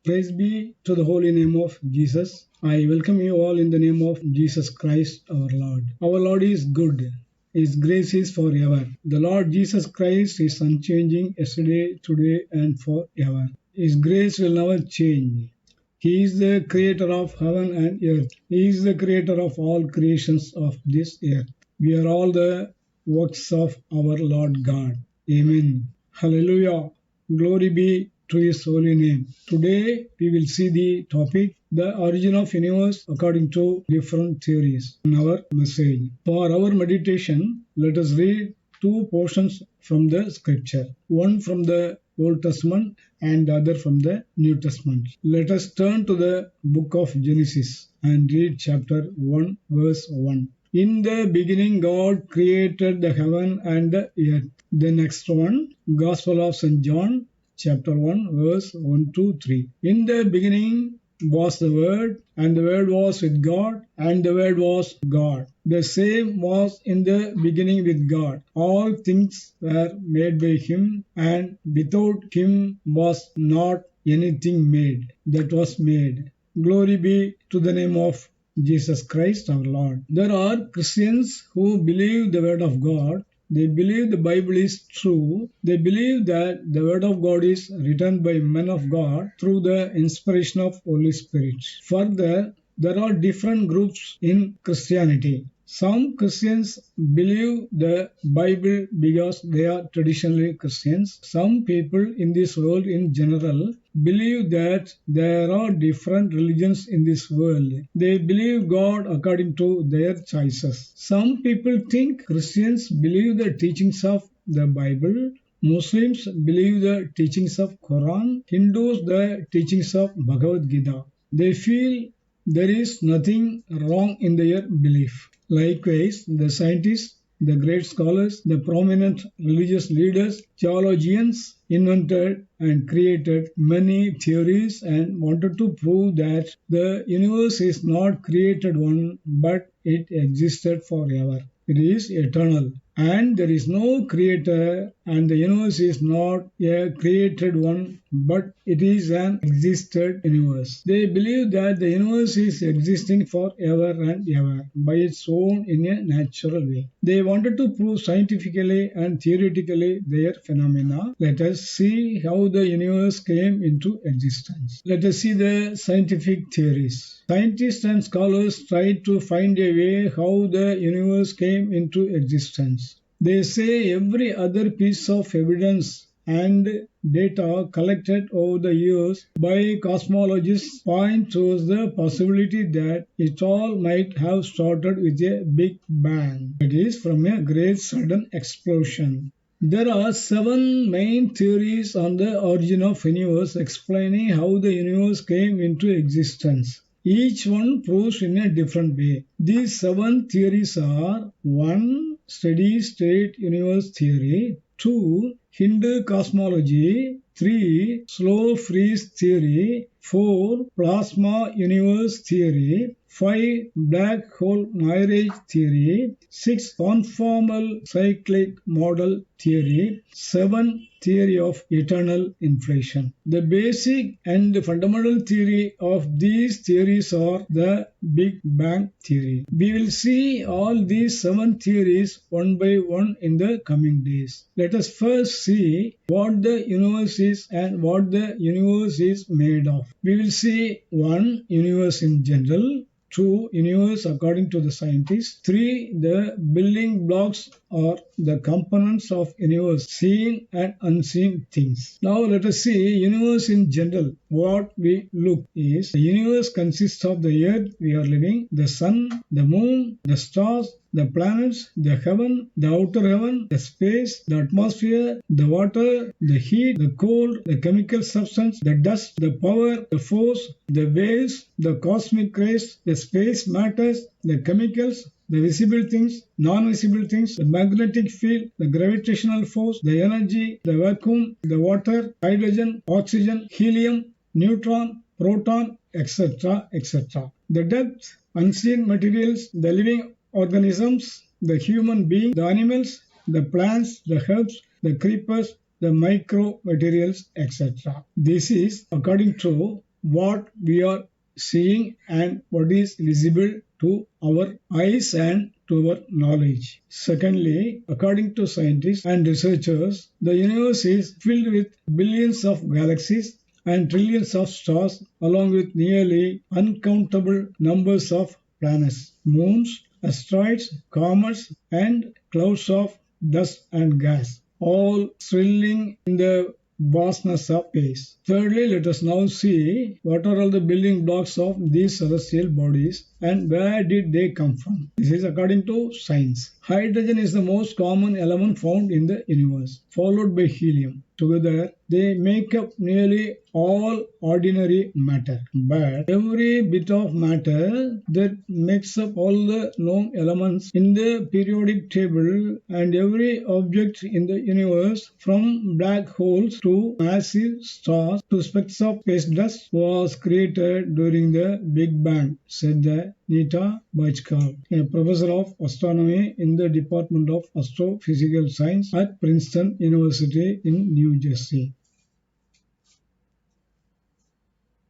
Praise be to the holy name of Jesus. I welcome you all in the name of Jesus Christ our Lord. Our Lord is good. His grace is forever. The Lord Jesus Christ is unchanging yesterday, today, and forever. His grace will never change. He is the creator of heaven and earth. He is the creator of all creations of this earth. We are all the works of our Lord God. Amen. Hallelujah. Glory be to His holy name. Today we will see the topic, the origin of universe according to different theories in our message. For our meditation, let us read two portions from the scripture. One from the Old Testament and the other from the New Testament. Let us turn to the book of Genesis and read chapter 1 verse 1. In the beginning God created the heaven and the earth. The next one, Gospel of St. John, chapter 1, verse 1 to 3. In the beginning was the Word, and the Word was with God, and the Word was God. The same was in the beginning with God. All things were made by Him, and without Him was not anything made that was made. Glory be to the name of Jesus Christ our Lord. There are Christians who believe the Word of God. They believe the Bible is true. They believe that the Word of God is written by men of God through the inspiration of Holy Spirit. Further, there are different groups in Christianity. Some Christians believe the Bible because they are traditionally Christians. Some people in this world in general believe that there are different religions in this world. They believe God according to their choices. Some people think Christians believe the teachings of the Bible. Muslims believe the teachings of Quran. Hindus the teachings of Bhagavad Gita. They feel there is nothing wrong in their belief. Likewise, the scientists, the great scholars, the prominent religious leaders, theologians invented and created many theories and wanted to prove that the universe is not created one, but it existed forever. It is eternal. And there is no creator, and the universe is not a created one, but it is an existed universe. They believe that the universe is existing forever and ever by its own in a natural way. They wanted to prove scientifically and theoretically their phenomena. Let us see how the universe came into existence. Let us see the scientific theories. Scientists and scholars tried to find a way how the universe came into existence. They say every other piece of evidence and data collected over the years by cosmologists point towards the possibility that it all might have started with a big bang, that is, from a great sudden explosion. There are 7 main theories on the origin of universe explaining how the universe came into existence. Each one proves in a different way. These 7 theories are: 1. Steady state universe theory, 2. Hindu cosmology, 3. Slow freeze theory, 4. Plasma universe theory, 5. Black hole mirage theory, 6. Conformal cyclic model theory, 7. Theory of eternal inflation. The basic and fundamental theory of these theories are the Big Bang theory. We will see all these 7 theories one by one in the coming days. Let us first see what the universe is and what the universe is made of. We will see 1. Universe in general, 2. Universe according to the scientists, 3. The building blocks are the components of universe, seen and unseen things. Now let us see universe in general. What we look is the universe consists of the earth we are living, the sun, the moon, the stars, the planets, the heaven, the outer heaven, the space, the atmosphere, the water, the heat, the cold, the chemical substance, the dust, the power, the force, the waves, the cosmic rays, the space matters, the chemicals, the visible things, non-visible things, the magnetic field, the gravitational force, the energy, the vacuum, the water, hydrogen, oxygen, helium, neutron, proton, etc., etc. The depth, unseen materials, the living organisms, the human being, the animals, the plants, the herbs, the creepers, the micro materials, etc. This is according to what we are seeing and what is visible to our eyes and to our knowledge. Secondly, according to scientists and researchers, the universe is filled with billions of galaxies and trillions of stars, along with nearly uncountable numbers of planets, moons, asteroids, comets, and clouds of dust and gas, all swirling in the vastness of space. Thirdly, let us now see what are all the building blocks of these celestial bodies and where did they come from. This is according to science. Hydrogen is the most common element found in the universe, followed by helium. Together, they make up nearly all ordinary matter. But every bit of matter that makes up all the known elements in the periodic table and every object in the universe, from black holes to massive stars to specks of space dust, was created during the Big Bang, said the Nita Bajkal, a professor of astronomy in the Department of Astrophysical Science at Princeton University in New Jersey.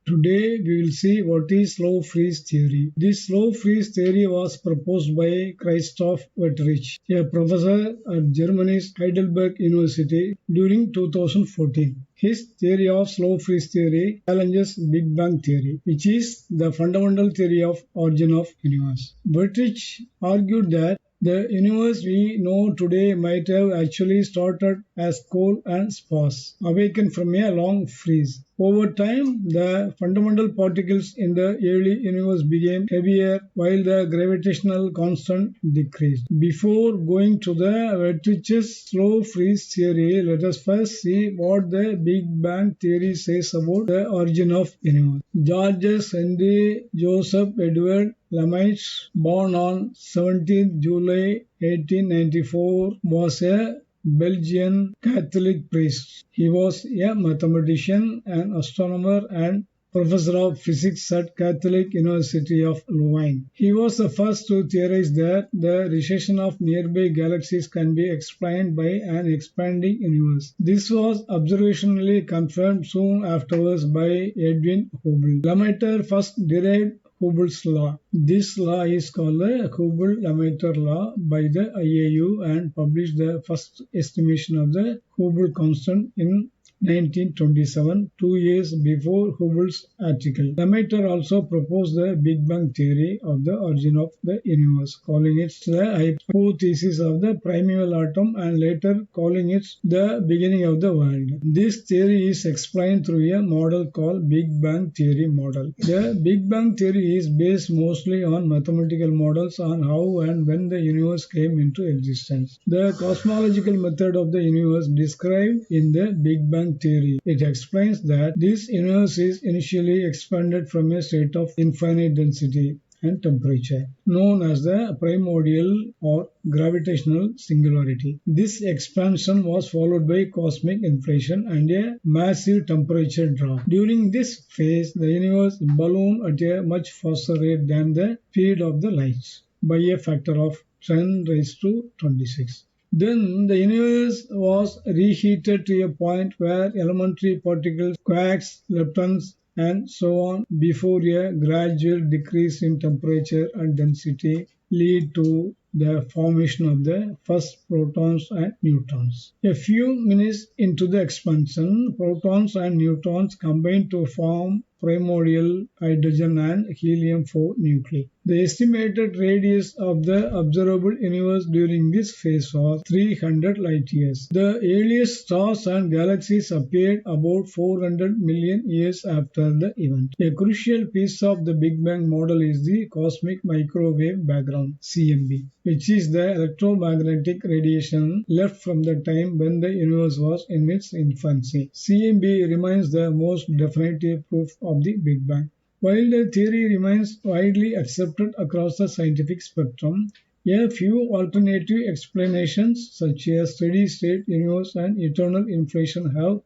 Today we will see what is slow freeze theory. This slow freeze theory was proposed by Christoph Wetterich, a professor at Germany's Heidelberg University during 2014. His theory of slow freeze theory challenges Big Bang theory, which is the fundamental theory of origin of universe. Wetterich argued that the universe we know today might have actually started as coal and sparks, awakened from a long freeze. Over time, the fundamental particles in the early universe became heavier while the gravitational constant decreased. Before going to the Wetterich's slow freeze theory, let us first see what the Big Bang theory says about the origin of universe. Georges Henry Joseph Edward Lemaitre, born on 17 July 1894, was a Belgian Catholic priest. He was a mathematician, an astronomer, and professor of physics at Catholic University of Louvain. He was the first to theorize that the recession of nearby galaxies can be explained by an expanding universe. This was observationally confirmed soon afterwards by Edwin Hubble. Lemaitre first derived Hubble's law. This law is called the Hubble-Lemaitre law by the IAU and published the first estimation of the Hubble constant in 1927, 2 years before Hubble's article. Lemaitre also proposed the Big Bang theory of the origin of the universe, calling it the hypothesis of the primeval atom and later calling it the beginning of the world. This theory is explained through a model called Big Bang theory model. The Big Bang theory is based mostly on mathematical models on how and when the universe came into existence. The cosmological method of the universe described in the Big Bang theory. It explains that this universe is initially expanded from a state of infinite density and temperature, known as the primordial or gravitational singularity. This expansion was followed by cosmic inflation and a massive temperature drop. During this phase, the universe ballooned at a much faster rate than the speed of the light, by a factor of 10 raised to 26. Then the universe was reheated to a point where elementary particles, quarks, leptons, and so on, before a gradual decrease in temperature and density lead to the formation of the first protons and neutrons. A few minutes into the expansion, protons and neutrons combine to form primordial hydrogen and helium-4 nuclei. The estimated radius of the observable universe during this phase was 300 light years. The earliest stars and galaxies appeared about 400 million years after the event. A crucial piece of the Big Bang model is the cosmic microwave background (CMB), which is the electromagnetic radiation left from the time when the universe was in its infancy. CMB remains the most definitive proof of the Big Bang. While the theory remains widely accepted across the scientific spectrum, a few alternative explanations, such as steady-state universe and eternal inflation, have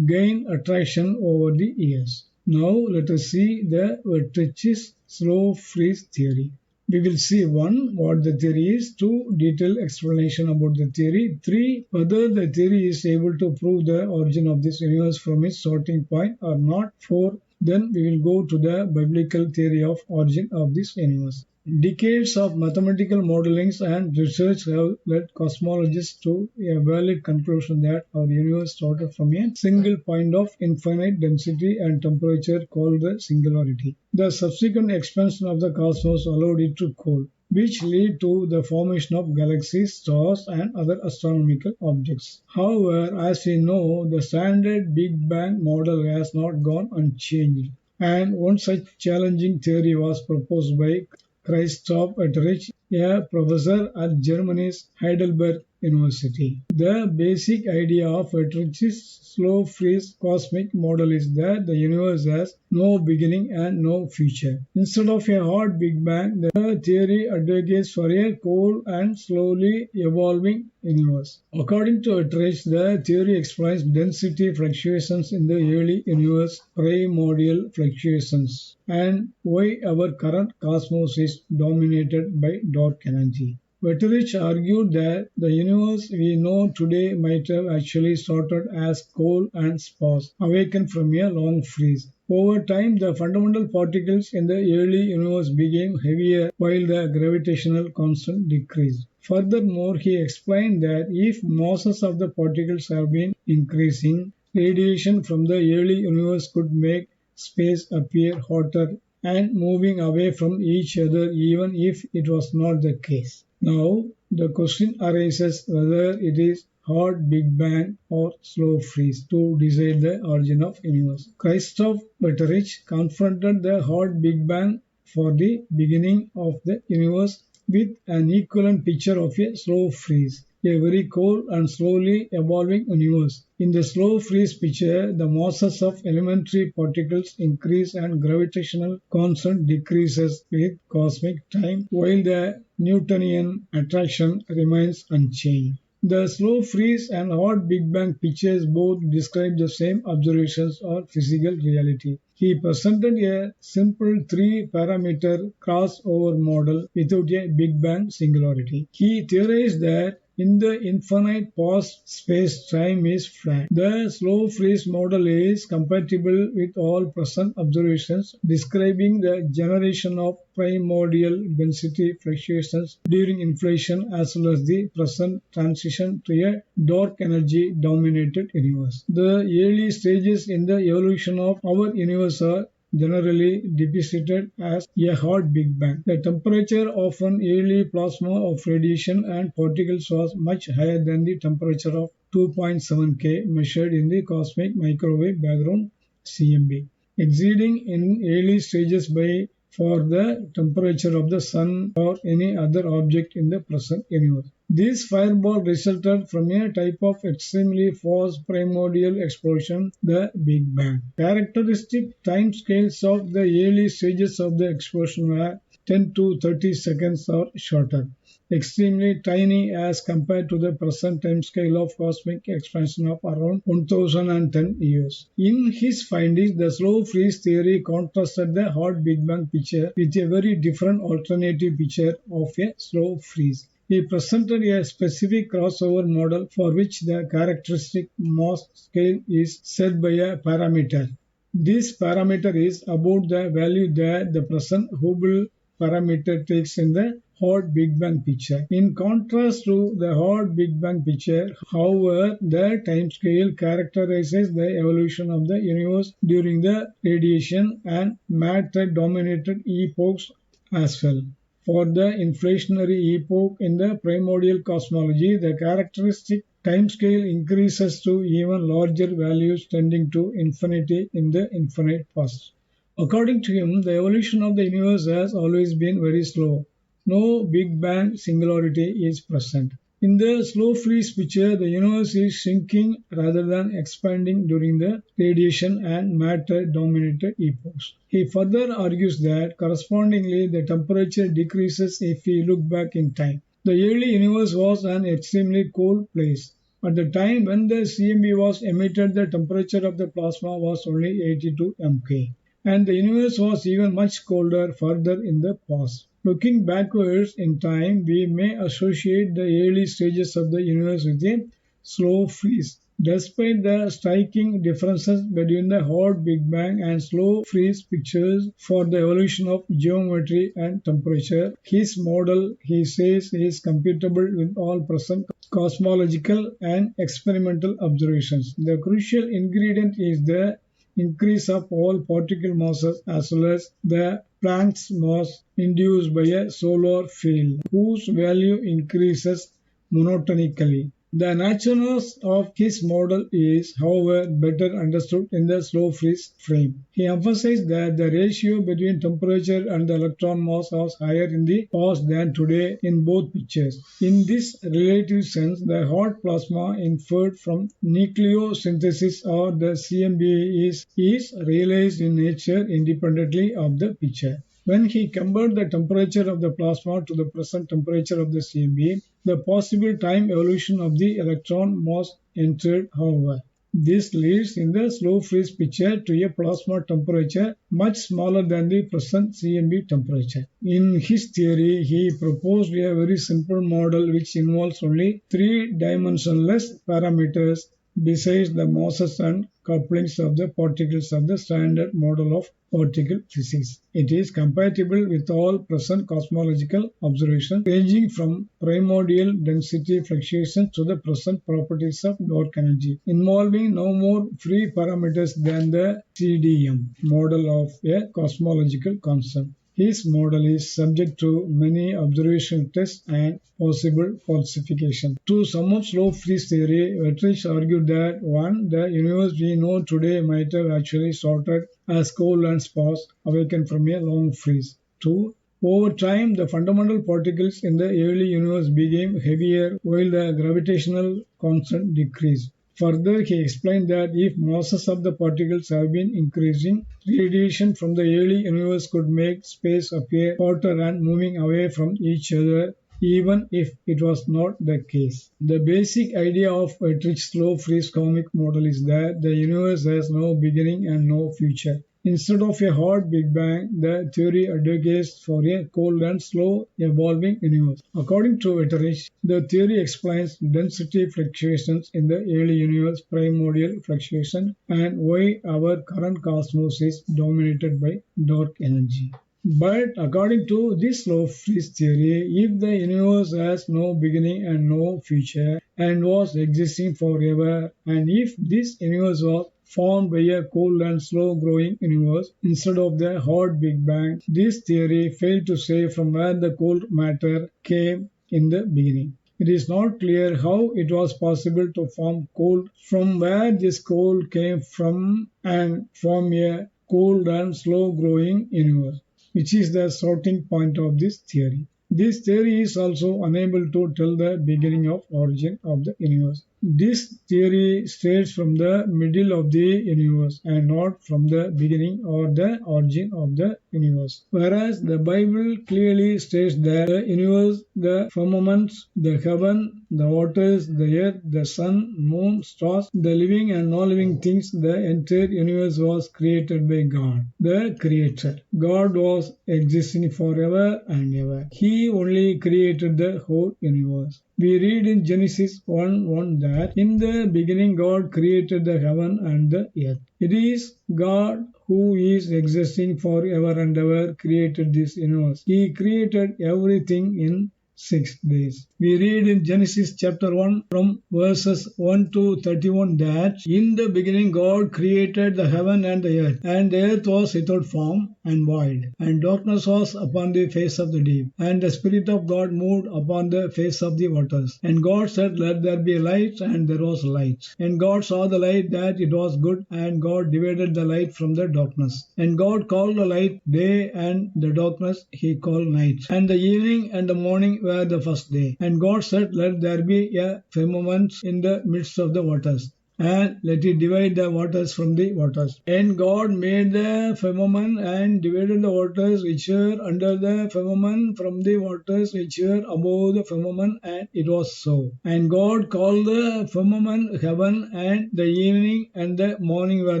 gained attraction over the years. Now let us see the Vertrich's slow freeze theory. We will see 1. What the theory is, 2. Detailed explanation about the theory, 3. Whether the theory is able to prove the origin of this universe from its starting point or not, 4. Then we will go to the biblical theory of origin of this universe. Decades of mathematical modelings and research have led cosmologists to a valid conclusion that our universe started from a single point of infinite density and temperature called the singularity. The subsequent expansion of the cosmos allowed it to cool, which lead to the formation of galaxies, stars, and other astronomical objects. However, as we know, the standard Big Bang model has not gone unchanged, and one such challenging theory was proposed by Christoph Etterich, a professor at Germany's Heidelberg University. The basic idea of Etterich's slow freeze cosmic model is that the universe has no beginning and no future. Instead of a hard Big Bang, the theory advocates for a cold and slowly evolving universe. According to Etterich, the theory explains density fluctuations in the early universe, primordial fluctuations, and why our current cosmos is dominated by dark energy. Wetterich argued that the universe we know today might have actually started as cold and sparse, awakened from a long freeze. Over time, the fundamental particles in the early universe became heavier while the gravitational constant decreased. Furthermore, he explained that if masses of the particles have been increasing, radiation from the early universe could make space appear hotter and moving away from each other even if it was not the case. Now, the question arises whether it is hard Big Bang or slow freeze to decide the origin of universe. Christoph Wetterich confronted the hard Big Bang for the beginning of the universe with an equivalent picture of a slow freeze, a very cold and slowly evolving universe. In the slow freeze picture, the masses of elementary particles increase and gravitational constant decreases with cosmic time, while the Newtonian attraction remains unchanged. The slow freeze and hard Big Bang pictures both describe the same observations or physical reality. He presented a simple 3-parameter crossover model without a Big Bang singularity. He theorized that in the infinite past space-time is flat. The slow freeze model is compatible with all present observations, describing the generation of primordial density fluctuations during inflation as well as the present transition to a dark energy dominated universe. The early stages in the evolution of our universe are generally depicted as a hard Big Bang. The temperature of an early plasma of radiation and particles was much higher than the temperature of 2.7 K measured in the cosmic microwave background (CMB), exceeding in early stages by for the temperature of the Sun or any other object in the present universe. This fireball resulted from a type of extremely fast primordial explosion, the Big Bang. Characteristic timescales of the early stages of the explosion were 10 to 30 seconds or shorter, extremely tiny as compared to the present timescale of cosmic expansion of around 1010 years. In his findings, the slow freeze theory contrasted the hard Big Bang picture with a very different alternative picture of a slow freeze. He presented a specific crossover model for which the characteristic mass scale is set by a parameter. This parameter is about the value that the present Hubble parameter takes in the hard Big Bang picture. In contrast to the hard Big Bang picture, however, the timescale characterizes the evolution of the universe during the radiation and matter-dominated epochs as well. For the inflationary epoch in the primordial cosmology, the characteristic timescale increases to even larger values tending to infinity in the infinite past. According to him, the evolution of the universe has always been very slow. No Big Bang singularity is present. In the slow freeze picture, the universe is shrinking rather than expanding during the radiation and matter dominated epochs. He further argues that correspondingly the temperature decreases if we look back in time. The early universe was an extremely cold place. At the time when the CMB was emitted, the temperature of the plasma was only 82 mK, and the universe was even much colder further in the past. Looking backwards in time, we may associate the early stages of the universe with a slow freeze. Despite the striking differences between the hot Big Bang and slow freeze pictures for the evolution of geometry and temperature, his model, he says, is compatible with all present cosmological and experimental observations. The crucial ingredient is the increase of all particle masses as well as the Planck's mass induced by a solar field, whose value increases monotonically. The naturalness of his model is, however, better understood in the slow freeze frame. He emphasized that the ratio between temperature and the electron mass was higher in the past than today in both pictures. In this relative sense, the hot plasma inferred from nucleosynthesis or the CMB is realized in nature independently of the picture. When he compared the temperature of the plasma to the present temperature of the CMB, the possible time evolution of the electron mass entered, however. This leads in the slow freeze picture to a plasma temperature much smaller than the present CMB temperature. In his theory, he proposed a very simple model which involves only three-dimensionless parameters besides the masses and couplings of the particles of the standard model of particle physics. It is compatible with all present cosmological observations ranging from primordial density fluctuations to the present properties of dark energy, involving no more free parameters than the CDM model of a cosmological constant. His model is subject to many observational tests and possible falsification. To sum up slow freeze theory, Wettrich argued that 1. The universe we know today might have actually started as cold and sparse, awakened from a long freeze. 2. Over time, the fundamental particles in the early universe became heavier while the gravitational constant decreased. Further, he explained that if masses of the particles have been increasing, radiation from the early universe could make space appear hotter and moving away from each other, even if it was not the case. The basic idea of Wettrich's slow freeze comic model is that the universe has no beginning and no future. Instead of a hot Big Bang, the theory advocates for a cold and slow evolving universe. According to Wettrich, the theory explains density fluctuations in the early universe, primordial fluctuation, and why our current cosmos is dominated by dark energy. But according to this slow freeze theory, if the universe has no beginning and no future and was existing forever, and if this universe was formed by a cold and slow-growing universe instead of the hot Big Bang, this theory failed to say from where the cold matter came in the beginning. It is not clear how it was possible to form cold, from where this cold came from, and form a cold and slow-growing universe, which is the starting point of this theory. This theory is also unable to tell the beginning of origin of the universe. This theory states from the middle of the universe and not from the beginning or the origin of the universe. Whereas the Bible clearly states that the universe, the firmaments, the heaven, the waters, the earth, the sun, moon, stars, the living and non-living things, the entire universe was created by God, the Creator. God was existing forever and ever. He only created the whole universe. We read in Genesis 1:1 that in the beginning God created the heaven and the earth. It is God who is existing forever and ever created this universe. He created everything in 6 days. We read in Genesis chapter 1 from verses 1 to 31 that in the beginning God created the heaven and the earth was without form and void, and darkness was upon the face of the deep, and the Spirit of God moved upon the face of the waters. And God said, Let there be light, and there was light. And God saw the light that it was good, and God divided the light from the darkness. And God called the light day, and the darkness he called night. And the evening and the morning were the first day. And God said, Let there be a firmament in the midst of the waters, and let it divide the waters from the waters. And God made the firmament and divided the waters which were under the firmament from the waters which were above the firmament, and it was so. And God called the firmament heaven, and the evening and the morning were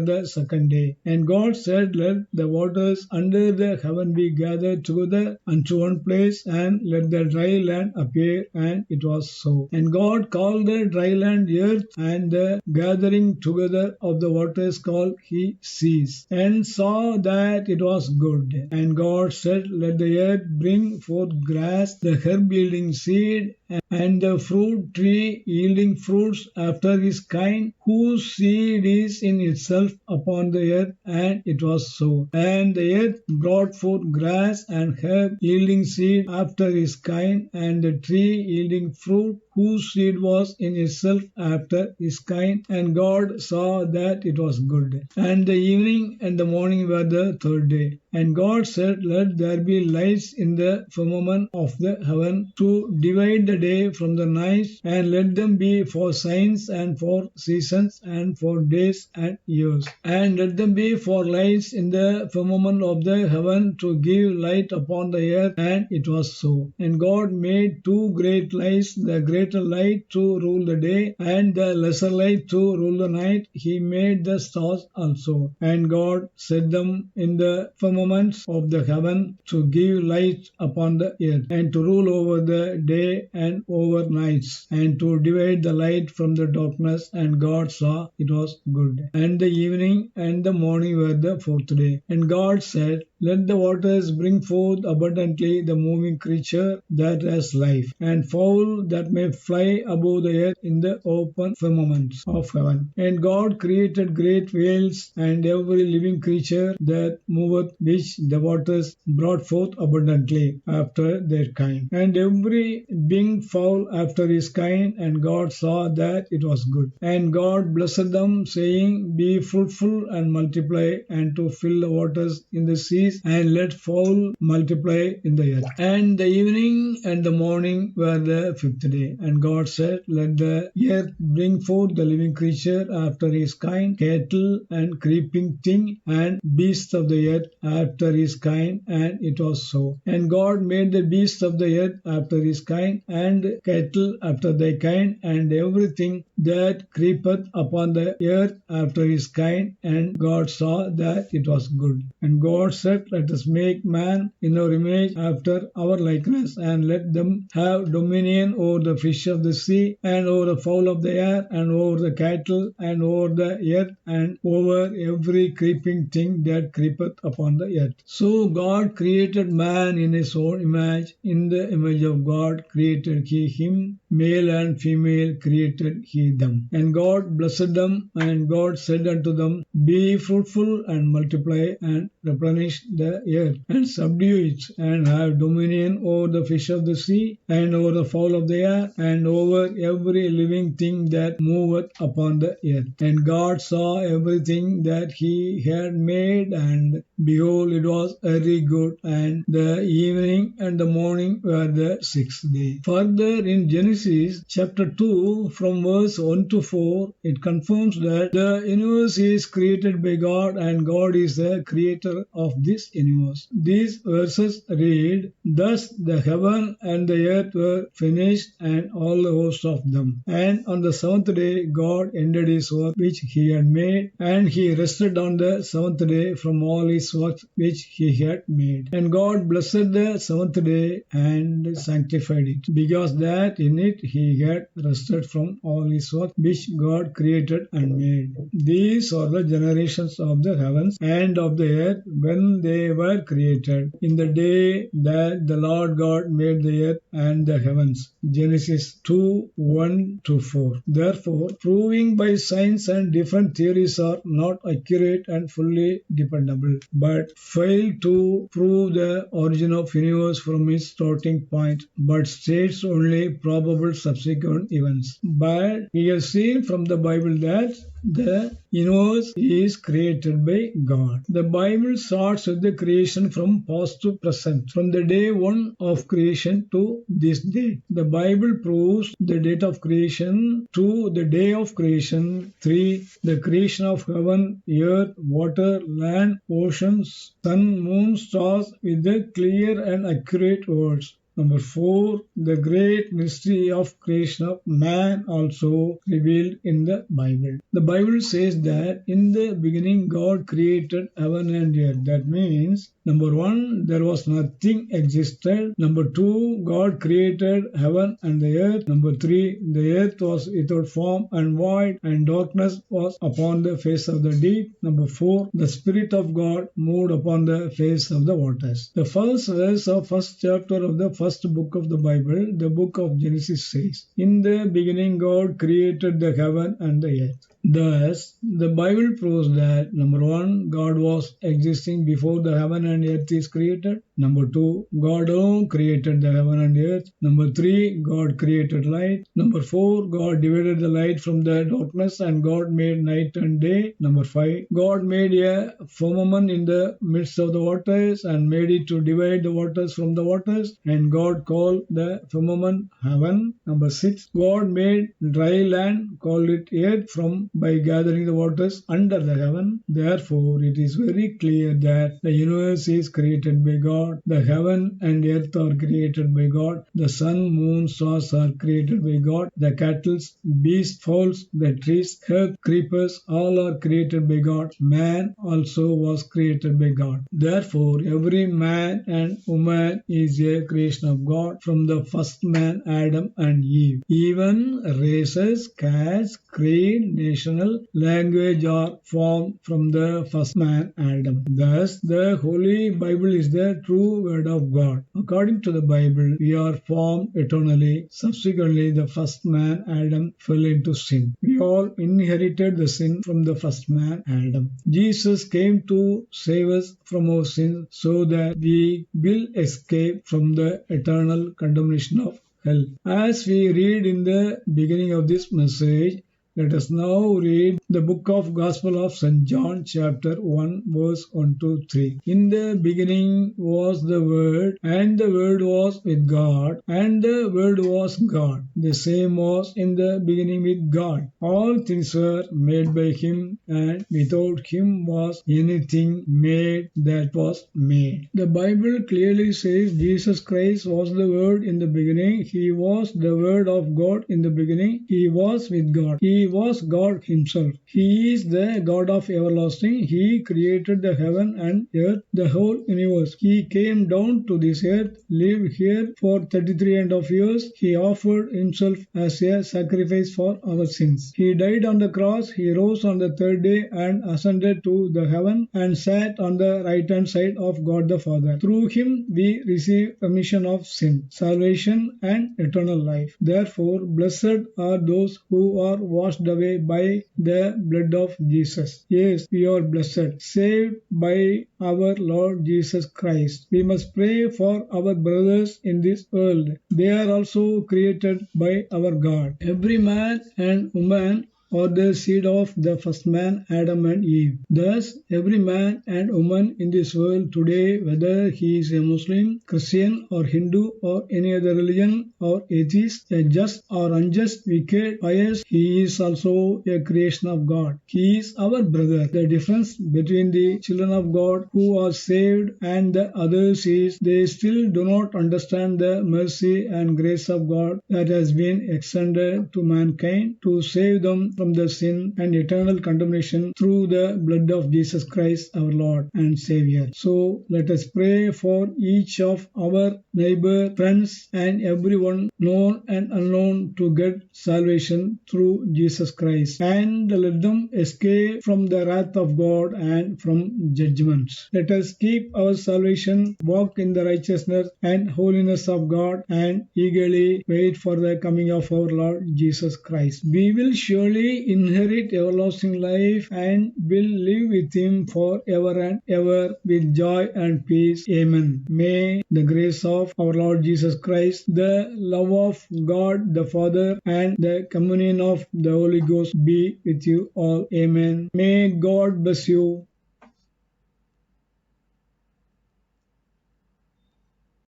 the second day. And God said, Let the waters under the heaven be gathered together unto one place, and let the dry land appear, and it was so. And God called the dry land earth, and the gathering together of the waters called he seas, and saw that it was good. And God said, Let the earth bring forth grass, the herb yielding seed, and the fruit tree yielding fruits after his kind, whose seed is in itself upon the earth. And it was so. And the earth brought forth grass and herb yielding seed after his kind, and the tree yielding fruit, whose seed was in itself after his kind. And God saw that it was good. And the evening and the morning were the third day. And God said, Let there be lights in the firmament of the heaven to divide the day from the night, and let them be for signs and for seasons and for days and years. And let them be for lights in the firmament of the heaven to give light upon the earth. And it was so. And God made two great lights, the greater light to rule the day, and the lesser light to rule the night. He made the stars also. And God set them in the firmament of the heaven to give light upon the earth, and to rule over the day and over nights, and to divide the light from the darkness. And God saw it was good. And the evening and the morning were the fourth day. And God said, Let the waters bring forth abundantly the moving creature that has life, and fowl that may fly above the earth in the open firmament of heaven. And God created great whales and every living creature that moveth, which the waters brought forth abundantly after their kind, and every winged fowl after his kind. And God saw that it was good. And God blessed them, saying, Be fruitful and multiply, and to fill the waters in the seas, and let fowl multiply in the earth. And the evening and the morning were the fifth day. And God said, Let the earth bring forth the living creature after his kind, cattle and creeping thing, and beasts of the earth after his kind. And it was so. And God made the beasts of the earth after his kind, and cattle after their kind, and everything that creepeth upon the earth after his kind. And God saw that it was good. And God said, Let us make man in our image after our likeness, and let them have dominion over the fish of the sea, and over the fowl of the air, and over the cattle, and over the earth, and over every creeping thing that creepeth upon the earth. So God created man in his own image. In the image of God created he him, male and female created he them. And God blessed them, and God said unto them, Be fruitful and multiply, and replenish the earth, and subdue it, and have dominion over the fish of the sea, and over the fowl of the air, and over every living thing that moveth upon the earth. And God saw everything that he had made, and behold, it was very good. And the evening and the morning were the sixth day. Further, in Genesis chapter 2, from verse 1 to 4, it confirms that the universe is created by God, and God is the creator of this universe. These verses read, Thus the heaven and the earth were finished, and all the host of them. And on the seventh day God ended his work which he had made, and he rested on the seventh day from all his works which he had made. And God blessed the seventh day and sanctified it, because that in it he had rested from all his work which God created and made. These are the generations of the heavens and of the earth when they were created, in the day that the Lord God made the earth and the heavens. Genesis 2:1-4. Therefore, proving by science and different theories are not accurate and fully dependable, but fail to prove the origin of universe from its starting point, but states only probable subsequent events. But we have seen from the Bible that the universe is created by God. The Bible starts with the creation from past to present, from the day one of creation to this day. The Bible proves the date of creation to the day of creation. 3. The creation of heaven, earth, water, land, oceans, sun, moon, stars with the clear and accurate words. Number 4, the great mystery of creation of man also revealed in the Bible. The Bible says that in the beginning God created heaven and earth. That means, number 1, there was nothing existed. Number 2, God created heaven and the earth. Number 3, the earth was without form and void, and darkness was upon the face of the deep. Number 4, the Spirit of God moved upon the face of the waters. The first verse of first chapter of the first book of the Bible, the book of Genesis says, "In the beginning God created the heaven and the earth." Thus, the Bible proves that, number 1, God was existing before the heaven and earth is created. Number 2, God alone created the heaven and earth. Number 3, God created light. Number 4, God divided the light from the darkness and God made night and day. Number 5, God made a firmament in the midst of the waters and made it to divide the waters from the waters, and God called the firmament heaven. Number 6, God made dry land, called it earth, by gathering the waters under the heaven. Therefore, it is very clear that the universe is created by God. The heaven and earth are created by God. The sun, moon, stars are created by God. The cattle, beasts, fowls, the trees, earth, creepers, all are created by God. Man also was created by God. Therefore, every man and woman is a creation of God from the first man, Adam and Eve. Even races, castes, creed, national language are formed from the first man, Adam. Thus, the Holy Bible is the true word of God. According to the Bible, we are formed eternally. Subsequently, the first man, Adam, fell into sin. We all inherited the sin from the first man, Adam. Jesus came to save us from our sins so that we will escape from the eternal condemnation of hell. As we read in the beginning of this message, let us now read the book of Gospel of St. John chapter 1 verse 1-3. In the beginning was the Word, and the Word was with God, and the Word was God. The same was in the beginning with God. All things were made by Him, and without Him was anything made that was made. The Bible clearly says Jesus Christ was the Word in the beginning. He was the Word of God in the beginning. He was with God. He was God Himself. He is the God of everlasting. He created the heaven and earth, the whole universe. He came down to this earth, lived here for 33.5 years. He offered Himself as a sacrifice for our sins. He died on the cross. He rose on the third day and ascended to the heaven and sat on the right hand side of God the Father. Through Him we receive remission of sin, salvation and eternal life. Therefore, blessed are those who are washed away by the blood of Jesus. Yes, we are blessed, saved by our Lord Jesus Christ. We must pray for our brothers in this world. They are also created by our God. Every man and woman or the seed of the first man, Adam and Eve. Thus, every man and woman in this world today, whether he is a Muslim, Christian or Hindu or any other religion or atheist, a just or unjust, wicked, pious, he is also a creation of God. He is our brother. The difference between the children of God who are saved and the others is they still do not understand the mercy and grace of God that has been extended to mankind to save them from the sin and eternal condemnation through the blood of Jesus Christ, our Lord and Savior. So let us pray for each of our neighbor, friends, and everyone known and unknown to get salvation through Jesus Christ, and let them escape from the wrath of God and from judgment. Let us keep our salvation, walk in the righteousness and holiness of God, and eagerly wait for the coming of our Lord Jesus Christ. We will surely inherit everlasting life and will live with Him forever and ever with joy and peace. Amen. May the grace of our Lord Jesus Christ, the love of God the Father, and the communion of the Holy Ghost be with you all. Amen. May God bless you.